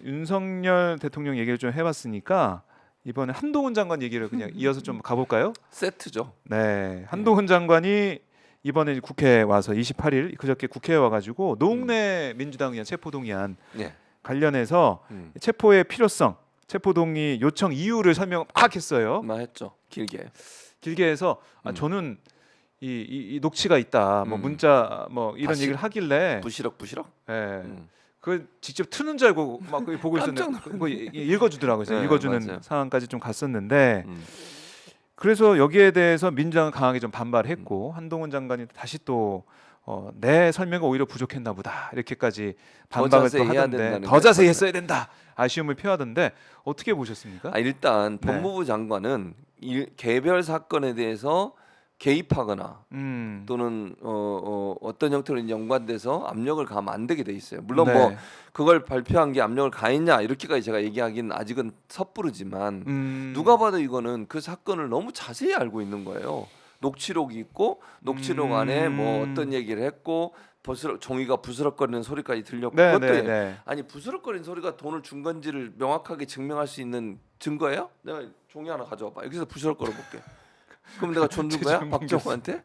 윤석열 대통령 얘기를 좀 해봤으니까 이번에 한동훈 장관 얘기를 그냥 이어서 좀 가볼까요? 세트죠. 네, 한동훈 장관이 이번에 국회에 와서 28일 그저께 국회에 와가지고 노웅래 민주당 의원 체포동의안 예. 관련해서 체포의 필요성, 체포동의 요청 이유를 설명 막 했어요. 했죠. 길게. 길게 해서 저는 이 녹취가 있다, 뭐 문자 뭐 이런 다시 얘기를 하길래 부시럭부시럭. 예. 그 직접 트는 줄 알고 막 보고 있었는데 그거 읽어주더라고요. 그래서 네, 읽어주는 맞아요. 상황까지 좀 갔었는데 그래서 여기에 대해서 민주당은 강하게 좀 반발했고 한동훈 장관이 다시 또 내 설명이 오히려 부족했나 보다 이렇게까지 반박을 또 자세히 해야 하던데 된다는 더 자세히 했어야 된다 아쉬움을 표하던데 어떻게 보셨습니까? 일단 네. 법무부 장관은 개별 사건에 대해서 개입하거나 또는 어떤 형태로 연관돼서 압력을 가하면 안 되게 돼 있어요. 물론 네. 뭐 그걸 발표한 게 압력을 가했냐 이렇게까지 제가 얘기하기는 아직은 섭부르지만 누가 봐도 이거는 그 사건을 너무 자세히 알고 있는 거예요. 녹취록이 있고 녹취록 안에 뭐 어떤 얘기를 했고 종이가 부스럭거리는 소리까지 들렸고 네, 그것도 네, 네. 아니 부스럭거리는 소리가 돈을 준 건지를 명확하게 증명할 수 있는 증거예요? 내가 종이 하나 가져와 봐. 여기서 부스럭거려 볼게. 그럼 내가 돈 준 거야? 박정호한테?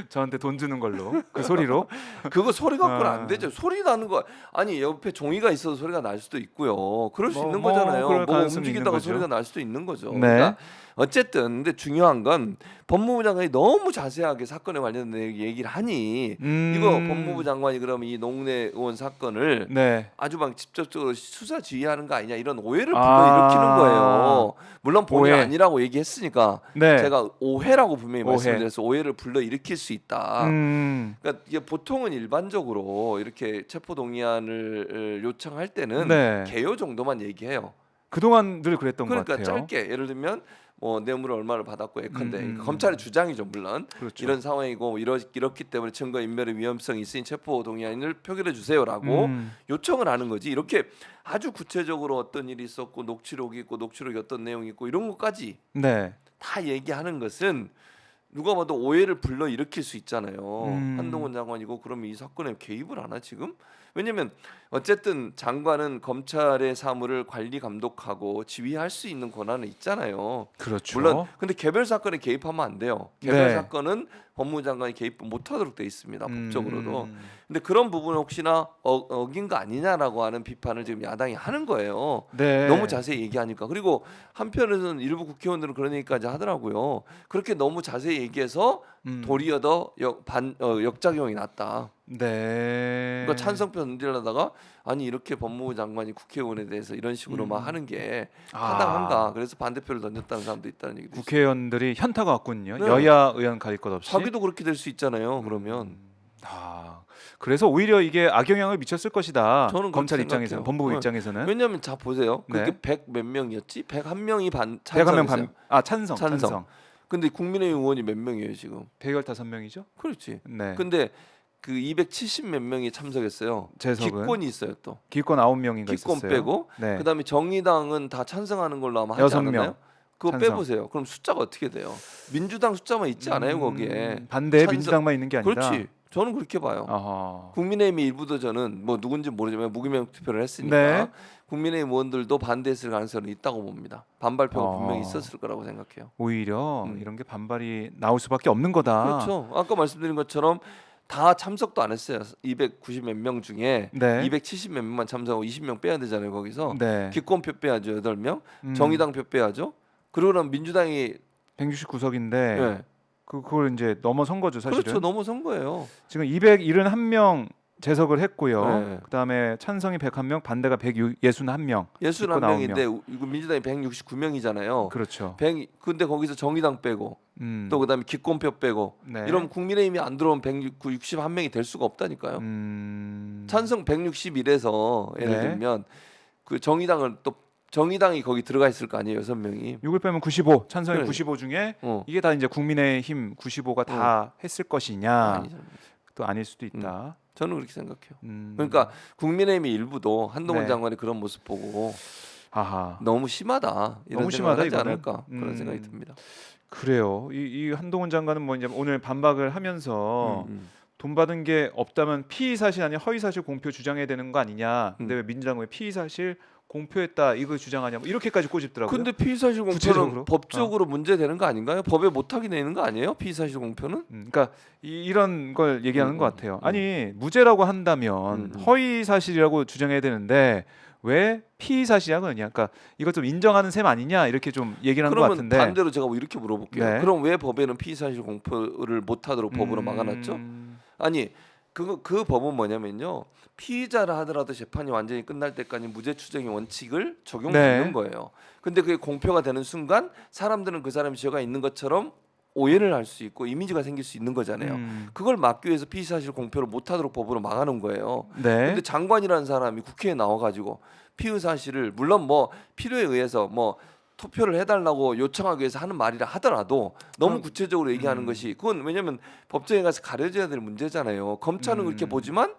저한테 돈 주는 걸로 그 소리로 그거 소리 갖고는 안 되죠. 소리 나는 거 아니 옆에 종이가 있어도 소리가 날 수도 있고요. 그럴 수 있는 거잖아요. 그럴 뭐 가능성이 움직이다가 있는 거죠. 소리가 날 수도 있는 거죠. 네. 그러니까 어쨌든 근데 중요한 건 법무부 장관이 너무 자세하게 사건에 관련된 얘기를 하니 이거 법무부 장관이 그러면 이 노웅래 의원 사건을 네. 아주 막 직접적으로 수사 지휘하는 거 아니냐 이런 오해를 불러일으키는 거예요. 물론 본인이 오해. 아니라고 얘기했으니까 네. 제가 오해라고 분명히 오해. 말씀드려서 오해를 불러일으킬 수 있다. 음. 그러니까 이게 보통은 일반적으로 이렇게 체포동의안을 요청할 때는 네. 개요 정도만 얘기해요. 그동안 늘 그랬던 것 그러니까 같아요. 짧게 예를 들면 뭐 뇌물을 얼마를 받았고 예컨대 검찰의 주장이죠 물론 그렇죠. 이런 상황이고 이렇기 때문에 증거 인멸의 위험성이 있으니 체포동의안을 표결해 주세요라고 요청을 하는 거지 이렇게 아주 구체적으로 어떤 일이 있었고 녹취록이 있고 녹취록이 어떤 내용이 있고 이런 것까지 네. 다 얘기하는 것은 누가 봐도 오해를 불러 일으킬 수 있잖아요. 한동훈 장관이고 그러면 이 사건에 개입을 하나 지금? 왜냐면 어쨌든 장관은 검찰의 사무를 관리 감독하고 지휘할 수 있는 권한은 있잖아요. 그렇죠. 물론 근데 개별 사건에 개입하면 안 돼요. 개별 네. 사건은 법무부 장관이 개입 못하도록 돼 있습니다. 법적으로도. 근데 그런 부분 혹시나 어긴 거 아니냐라고 하는 비판을 지금 야당이 하는 거예요. 네. 너무 자세히 얘기하니까. 그리고 한편에서는 일부 국회의원들은 그런 얘기까지 하더라고요. 그렇게 너무 자세히 얘기해서 도리어 더 역작용이 났다. 네. 그러니까 찬성표 던지려다가 아니 이렇게 법무부 장관이 국회의원에 대해서 이런 식으로 막 하는 게 타당한가? 그래서 반대표를 던졌다는 사람도 있다는 얘기도 있어요. 국회의원들이 현타가 왔군요. 네. 여야 의원 가릴 것 없이. 자기도 그렇게 될 수 있잖아요. 그러면 그래서 오히려 이게 악영향을 미쳤을 것이다. 저는 검찰 그렇게 입장에서는, 생각해요. 법무부 네. 입장에서는. 왜냐하면 자 보세요. 그게 네. 100 몇 명이었지? 101명이 101명 찬성. 근데 국민의힘 의원이 몇 명이에요 지금? 115명이죠? 그렇지. 네. 근데 그 270 몇 명이 참석했어요. 재석은 기권이 있어요 또. 기권 9명인가 기권 있었어요. 빼고 네. 그다음에 정의당은 다 찬성하는 걸로 아마 하지 6명 않았나요? 그거 찬성. 빼보세요. 그럼 숫자가 어떻게 돼요? 민주당 숫자만 있지 않아요 거기에? 반대에 찬성- 민주당만 있는 게 아니라. 그렇지. 저는 그렇게 봐요. 어허. 국민의힘이 일부도 저는 뭐 누군지 모르지만 무기명 투표를 했으니까 네. 국민의힘 의원들도 반대했을 가능성이 있다고 봅니다. 반발표가 분명히 어. 있었을 거라고 생각해요. 오히려 이런 게 반발이 나올 수밖에 없는 거다. 그렇죠. 아까 말씀드린 것처럼 다 참석도 안 했어요. 290 몇 명 중에 네. 270 몇 명만 참석하고 20명 빼야 되잖아요. 거기서 네. 기권표 빼야죠. 8명. 정의당 표 빼야죠. 그러면 민주당이 169석인데 네. 그걸 이제 넘어선 거죠, 사실은. 그렇죠. 넘어선 거예요. 지금 271명 재석을 했고요. 네. 그다음에 찬성이 101명, 반대가 161명. 61명인데 이거 민주당이 169명이잖아요. 그렇죠. 근데 거기서 정의당 빼고 또 그다음에 기권표 빼고 네. 이러면 국민의힘이 안 들어오면 161명이 될 수가 없다니까요. 찬성 161에서 예를 네. 들면 그 정의당을 또 정의당이 거기 들어가 있을 거 아니에요, 6명이. 6을 빼면 95, 찬성이 그래. 95 중에 어. 이게 다 이제 국민의힘 95가 다 했을 것이냐? 아니잖아요. 또 아닐 수도 있다. 저는 그렇게 생각해요. 그러니까 국민의힘의 일부도 한동훈 네. 장관의 그런 모습 보고 아하. 너무 심하다 이런 너무 생각을 심하다, 하지 이거는? 않을까 그런 생각이 듭니다. 그래요. 이 한동훈 장관은 뭐 이제 오늘 반박을 하면서 돈 받은 게 없다면 피의 사실 아니야 허위 사실 공표 주장해야 되는 거 아니냐. 근데 왜 민주당은 왜 피의 사실 공표했다 이거 주장하냐. 뭐 이렇게까지 꼬집더라고요. 근데 피의사실 공표는 구체적으로? 법적으로 문제되는 거 아닌가요? 법에 못하게 내는 거 아니에요? 피의사실 공표는? 그러니까 이런 걸 얘기하는 것 같아요. 음. 아니 무죄라고 한다면 허위 사실이라고 주장해야 되는데 왜 피의 사실이라고 하느냐. 그러니까 이것 좀 인정하는 셈 아니냐 이렇게 좀 얘기를 한 것 그러면 같은데. 반대로 제가 뭐 이렇게 물어볼게요. 네. 그럼 왜 법에는 피의사실 공표를 못하도록 법으로 막아놨죠? 아니 그 법은 뭐냐면요. 피의자라 하더라도 재판이 완전히 끝날 때까지 무죄 추정의 원칙을 적용받는 네. 거예요. 근데 그게 공표가 되는 순간 사람들은 그 사람이 죄가 있는 것처럼 오해를 할 수 있고 이미지가 생길 수 있는 거잖아요. 그걸 막기 위해서 피의사실 공표를 못하도록 법으로 막아놓은 거예요. 네. 근데 장관이라는 사람이 국회에 나와가지고 피의사실을 물론 뭐 필요에 의해서 뭐 투표를 해달라고 요청하기 위해서 하는 말이라 하더라도 너무 그럼, 구체적으로 얘기하는 것이 그건 왜냐하면 법정에 가서 가려져야 될 문제잖아요. 검찰은 그렇게 보지만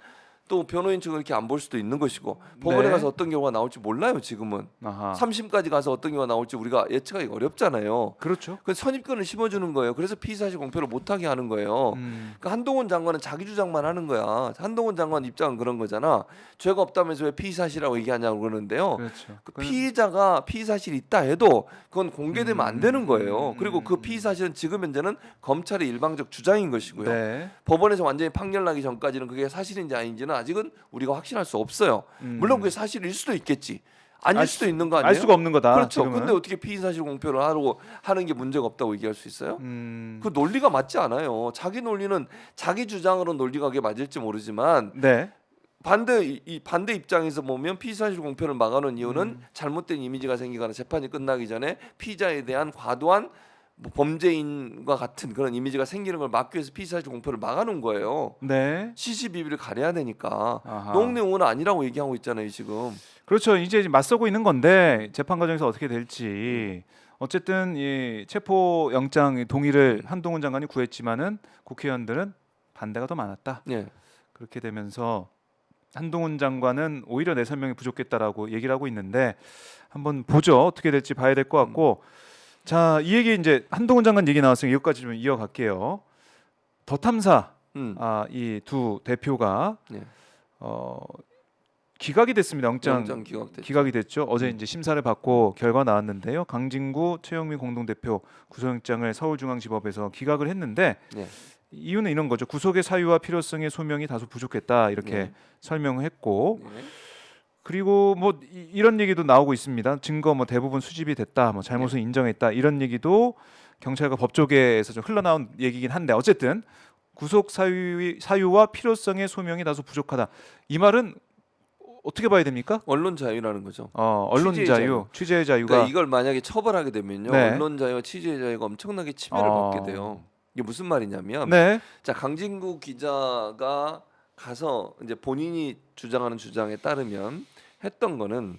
또 변호인 측은 이렇게 안 볼 수도 있는 것이고 법원에 네. 가서 어떤 경우가 나올지 몰라요. 지금은 아하. 3심까지 가서 어떤 경우가 나올지 우리가 예측하기 어렵잖아요. 그렇죠. 그 선입견을 심어주는 거예요. 그래서 피의사실 공표를 못하게 하는 거예요. 그러니까 한동훈 장관은 자기 주장만 하는 거야. 한동훈 장관 입장은 그런 거잖아. 죄가 없다면서 왜 피의사실이라고 얘기하냐고 그러는데요. 그렇죠. 그 피의자가 피의사실이 있다 해도 그건 공개되면 안 되는 거예요. 그리고 그 피의사실은 지금 현재는 검찰의 일방적 주장인 것이고요. 네. 법원에서 완전히 판결 나기 전까지는 그게 사실인지 아닌지는 아직은 우리가 확신할 수 없어요. 물론 그게 사실일 수도 있겠지. 아닐 수도 있는 거 아니에요? 알 수가 없는 거다. 그렇죠. 지금은. 근데 어떻게 피의사실 공표를 하고 하는 게 문제가 없다고 얘기할 수 있어요? 그 논리가 맞지 않아요. 자기 논리는 자기 주장으로 논리가 그게 맞을지 모르지만 네. 반대 입장에서 보면 피의사실 공표를 막아놓은 이유는 잘못된 이미지가 생기거나 재판이 끝나기 전에 피의자에 대한 과도한 뭐 범죄인과 같은 그런 이미지가 생기는 걸 막기 위해서 피의사실 공표를 막아놓은 거예요. 네. 시시비비를 가려야 되니까. 아하. 노웅래 의원은 아니라고 얘기하고 있잖아요 지금. 그렇죠. 이제 맞서고 있는 건데 재판 과정에서 어떻게 될지. 어쨌든 이 체포 영장 동의를 한동훈 장관이 구했지만은 국회의원들은 반대가 더 많았다. 예. 그렇게 되면서 한동훈 장관은 오히려 내 설명이 부족했다라고 얘기를 하고 있는데 한번 보죠. 어떻게 될지 봐야 될 것 같고. 자, 이 얘기 이제 한동훈 장관 얘기 나왔으니까 이것까지 좀 이어갈게요. 더 탐사 이 두 대표가 예. 기각이 됐습니다. 영장 기각됐죠. 기각이 됐죠. 어제 이제 심사를 받고 결과 나왔는데요. 강진구 최영민 공동대표 구속영장을 서울중앙지법에서 기각을 했는데 예. 이유는 이런 거죠. 구속의 사유와 필요성의 소명이 다소 부족했다 이렇게 네. 설명했고 예. 그리고 뭐 이런 얘기도 나오고 있습니다. 증거 뭐 대부분 수집이 됐다, 뭐 잘못을 인정했다 이런 얘기도 경찰과 법조계에서 좀 흘러나온 얘기긴 한데 어쨌든 구속 사유와 필요성의 소명이 다소 부족하다. 이 말은 어떻게 봐야 됩니까? 언론 자유라는 거죠. 언론 취재의 자유, 취재의 자유가 그러니까 이걸 만약에 처벌하게 되면요, 네. 언론 자유와 취재의 자유가 엄청나게 침해를 받게 돼요. 이게 무슨 말이냐면, 네. 자 강진구 기자가 가서 이제 본인이 주장하는 주장에 따르면 했던 거는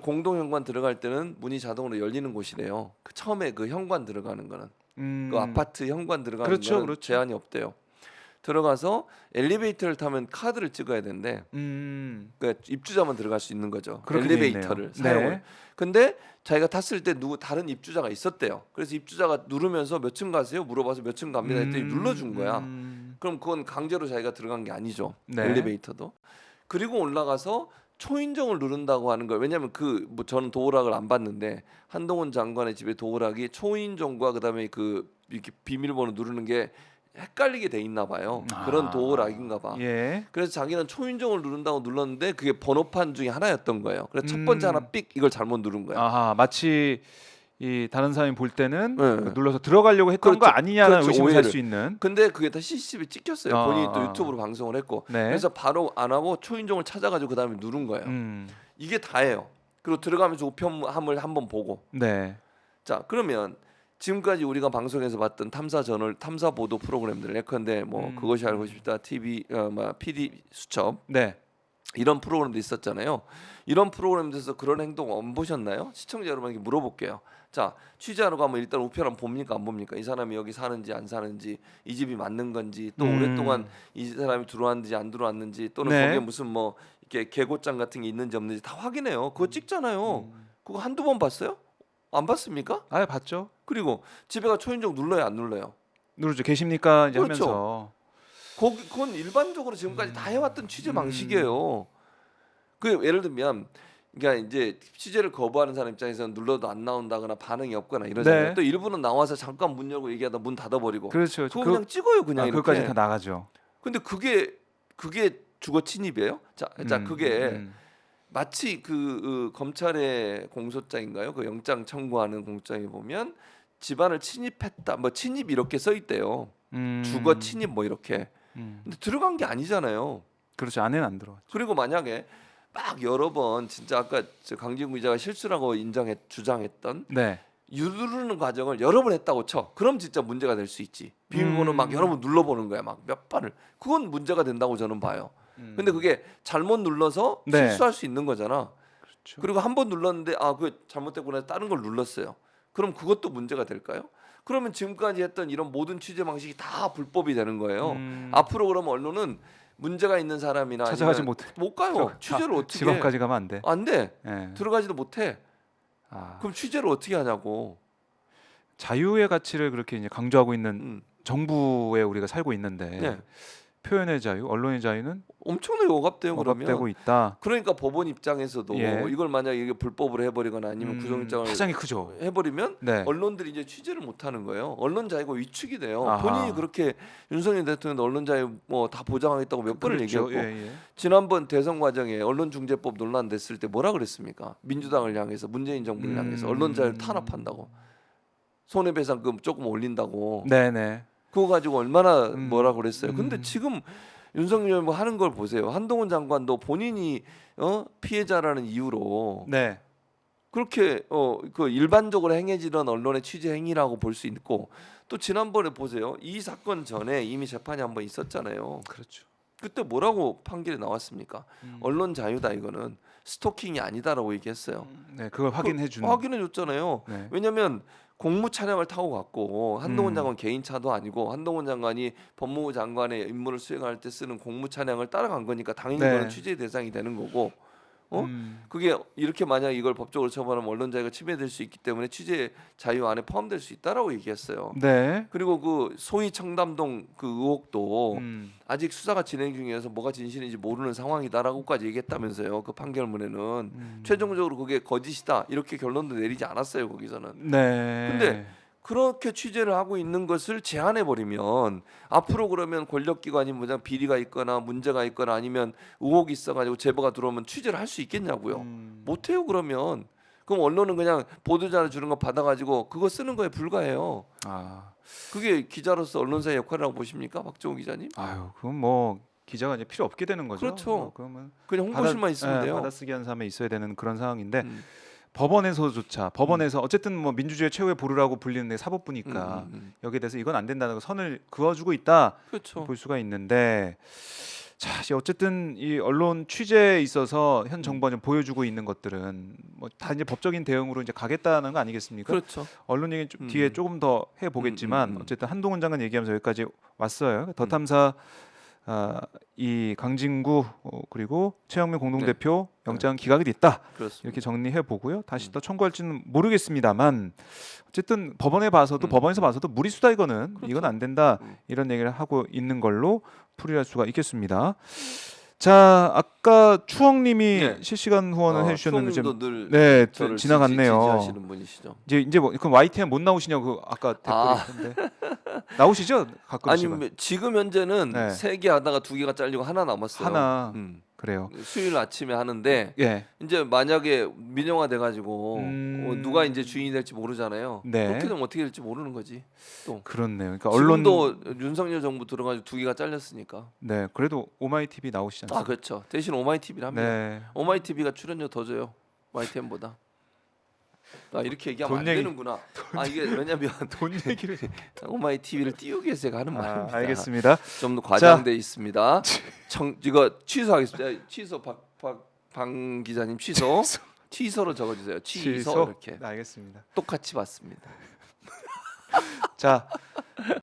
공동 현관 들어갈 때는 문이 자동으로 열리는 곳이래요. 그 처음에 그 현관 들어가는 거는 그 아파트 현관 들어가는 그렇죠, 거는 그렇죠. 제한이 없대요. 들어가서 엘리베이터를 타면 카드를 찍어야 된대. 그러니까 입주자만 들어갈 수 있는 거죠. 그렇게 돼 엘리베이터를 있네요. 사용을. 네. 근데 자기가 탔을 때 다른 입주자가 있었대요. 그래서 입주자가 누르면서 몇 층 가세요? 물어봐서 몇 층 갑니다 했더니 눌러준 거야. 그럼 그건 강제로 자기가 들어간 게 아니죠. 네. 엘리베이터도. 그리고 올라가서 초인종을 누른다고 하는 거예요. 왜냐하면 뭐 저는 도어락을 안 봤는데 한동훈 장관의 집에 도어락이 초인종과 그다음에 그 이렇게 비밀번호 누르는 게 헷갈리게 돼 있나 봐요. 그런 도어락인가 봐. 예. 그래서 자기는 초인종을 누른다고 눌렀는데 그게 번호판 중에 하나였던 거예요. 그래서 첫 번째 하나 삑 이걸 잘못 누른 거야. 아하, 마치 이 다른 사람이 볼 때는 네. 눌러서 들어가려고 했던 거 그렇죠. 아니냐는 그렇죠. 의심을 살 오해를. 수 있는. 근데 그게 다 CCTV에 찍혔어요. 본인이 또 유튜브로 방송을 했고. 네. 그래서 바로 안 하고 초인종을 찾아가지고 그다음에 누른 거예요. 이게 다예요. 그리고 들어가면서 우편함을 한번 보고. 네. 자 그러면 지금까지 우리가 방송에서 봤던 탐사 저널, 탐사 보도 프로그램들 예컨대 뭐 그것이 알고 싶다, TV, PD 수첩 네. 이런 프로그램도 있었잖아요. 이런 프로그램에서 그런 행동 안 보셨나요? 시청자 여러분에게 물어볼게요. 자 취재하러 가면 일단 우편함 봅니까 안 봅니까? 이 사람이 여기 사는지 안 사는지, 이 집이 맞는 건지, 또 오랫동안 이 사람이 들어왔는지 안 들어왔는지, 또는 네. 거기에 무슨 뭐 이렇게 계고장 같은 게 있는지 없는지 다 확인해요. 그거 찍잖아요. 그거 한두 번 봤어요? 안 봤습니까? 아, 봤죠. 그리고 집에 가 초인종 눌러요 안 눌러요? 누르죠. 계십니까? 이제 그렇죠. 하면서. 그건 일반적으로 지금까지 다 해왔던 취재 방식이에요. 그 예를 들면 그러니까 이제 취재를 거부하는 사람 입장에서는 눌러도 안 나온다거나 반응이 없거나 이러잖아요. 네. 또 일부는 나와서 잠깐 문 열고 얘기하다 문 닫아버리고 그렇죠. 그거 그냥 찍어요 그냥 이렇게. 그것까지 다 나가죠. 근데 그게 주거 침입이에요? 자 그게 마치 검찰의 공소장인가요? 그 영장 청구하는 공소장에 보면 집안을 침입했다, 뭐 침입 이렇게 써 있대요. 주거 침입 뭐 이렇게. 근데 들어간 게 아니잖아요. 그렇죠. 안에는 안 들어갔죠. 그리고 만약에 막 여러 번 진짜 아까 강진구 기자가 실수라고 주장했던 네. 누르는 과정을 여러 번 했다고 쳐. 그럼 진짜 문제가 될 수 있지. 비밀번호 막 여러 번 눌러보는 거야. 막 몇 번을. 그건 문제가 된다고 저는 봐요. 근데 그게 잘못 눌러서 네. 실수할 수 있는 거잖아. 그렇죠. 그리고 한 번 눌렀는데 그게 잘못됐구나 다른 걸 눌렀어요. 그럼 그것도 문제가 될까요? 그러면 지금까지 했던 이런 모든 취재 방식이 다 불법이 되는 거예요. 앞으로 그러면 언론은 문제가 있는 사람이나 찾아가지 아니면 못해. 못 가요. 취재를 어떻게 집 앞까지 가면 안 돼. 안 돼. 예. 들어가지도 못해. 그럼 취재를 어떻게 하냐고. 자유의 가치를 그렇게 이제 강조하고 있는 음. 정부에 우리가 살고 있는데 네. 표현의 자유, 언론의 자유는 엄청나게 억압돼요. 억압되고 그러면. 있다. 그러니까 법원 입장에서도 예. 이걸 만약 이게 불법으로 해버리거나 아니면 구속영장을 파장이 크죠. 해버리면 네. 언론들이 이제 취재를 못하는 거예요. 언론 자유가 위축이 돼요. 아하. 본인이 그렇게 윤석열 대통령 언론 자유 뭐 다 보장하겠다고 몇 번을 그렇죠. 얘기했고 예. 지난번 대선 과정에 언론중재법 논란 됐을 때 뭐라 그랬습니까? 민주당을 향해서 문재인 정부를 향해서 언론 자유를 탄압한다고 손해배상금 조금 올린다고 네네. 그거 가지고 얼마나 뭐라 그랬어요. 근데 지금 윤석열 뭐 하는 걸 보세요. 한동훈 장관도 본인이 피해자라는 이유로 네. 그렇게 그 일반적으로 행해지던 언론의 취재 행위라고 볼 수 있고 또 지난번에 보세요. 이 사건 전에 이미 재판이 한번 있었잖아요. 그렇죠. 그때 뭐라고 판결이 나왔습니까? 언론 자유다 이거는 스토킹이 아니다라고 얘기했어요. 네, 그걸 확인해 주는. 확인해 줬잖아요. 네. 왜냐하면 공무 차량을 타고 갔고 한동훈 장관 개인 차도 아니고 한동훈 장관이 법무부 장관의 임무를 수행할 때 쓰는 공무 차량을 따라간 거니까 당연히 네. 그건 취재 대상이 되는 거고 그게 이렇게 만약 이걸 법적으로 처벌하면 언론 자유가 침해될 수 있기 때문에 취재 자유 안에 포함될 수 있다라고 얘기했어요. 네. 그리고 그 소위 청담동 그 의혹도 아직 수사가 진행 중이어서 뭐가 진실인지 모르는 상황이다라고까지 얘기했다면서요. 그 판결문에는 최종적으로 그게 거짓이다 이렇게 결론도 내리지 않았어요. 거기서는. 네. 근데 그렇게 취재를 하고 있는 것을 제한해 버리면 앞으로 그러면 권력기관이 뭐냐 비리가 있거나 문제가 있거나 아니면 의혹이 있어가지고 제보가 들어오면 취재를 할 수 있겠냐고요. 못해요 그러면. 그럼 언론은 그냥 보도자료 주는 거 받아가지고 그거 쓰는 거에 불과해요. 그게 기자로서 언론사의 역할이라고 보십니까, 박정우 기자님? 아유, 그건 뭐 기자가 이제 필요 없게 되는 거죠. 그렇죠. 그러면 그냥 홍보실만 있으면 돼요. 받아쓰기 한 사람에 있어야 되는 그런 상황인데 법원에서 어쨌든 뭐 민주주의 최후의 보루라고 불리는 게 사법부니까 여기에 대해서 이건 안 된다는 거 선을 그어주고 있다 그렇죠. 볼 수가 있는데 자, 이제 어쨌든 이 언론 취재에 있어서 현 정부가 좀 보여주고 있는 것들은 뭐 다 이제 법적인 대응으로 이제 가겠다는 거 아니겠습니까? 그렇죠. 언론 얘기는 좀 뒤에 조금 더 해보겠지만 어쨌든 한동훈 장관 얘기하면서 여기까지 왔어요. 더 탐사 이 강진구 그리고 최영민 공동대표 영장 기각이 됐다. 그렇습니다. 이렇게 정리해 보고요. 다시 또 청구할지는 모르겠습니다만 어쨌든 법원에서 봐서도 무리수다 이거는 그렇죠. 이건 안 된다 이런 얘기를 하고 있는 걸로 풀이할 수가 있겠습니다. 자, 아까 추억님이 실시간 후원을 해주셨는데 추억님도 늘 네, 저를 지나갔네요. 지지하시는 분이시죠. 이제 뭐 그럼 YTN 못 나오시냐고 아까 댓글이 있던데 나오시죠 가끔씩은. 아니 지금 현재는 네. 3개 하다가 2개가 잘리고 하나 남았어요. 하나 그래요. 수요일 아침에 하는데 예. 이제 만약에 민영화 돼가지고 누가 이제 주인이 될지 모르잖아요. 네. 그렇게 되면 어떻게 될지 모르는 거지. 또 그렇네요. 그러니까 언론 지금도 윤석열 정부 들어가지고 2개가 잘렸으니까. 네, 그래도 오마이 TV 나오시지 않습니까? 그렇죠. 대신 오마이 TV를 합니다. 네. 오마이 TV가 출연료 더 줘요. YTN보다. 이렇게 얘기하면 안 되는구나. 이게 왜냐면 돈 얘기를 오마이 TV를 띄우기 위해서 제가 하는 말입니다. 알겠습니다. 좀 더 과장돼 있습니다. 이거 취소하겠습니다. 취소 박 기자님 취소. 취소로 적어주세요. 취소 이렇게 네, 알겠습니다. 똑같이 받습니다. 자.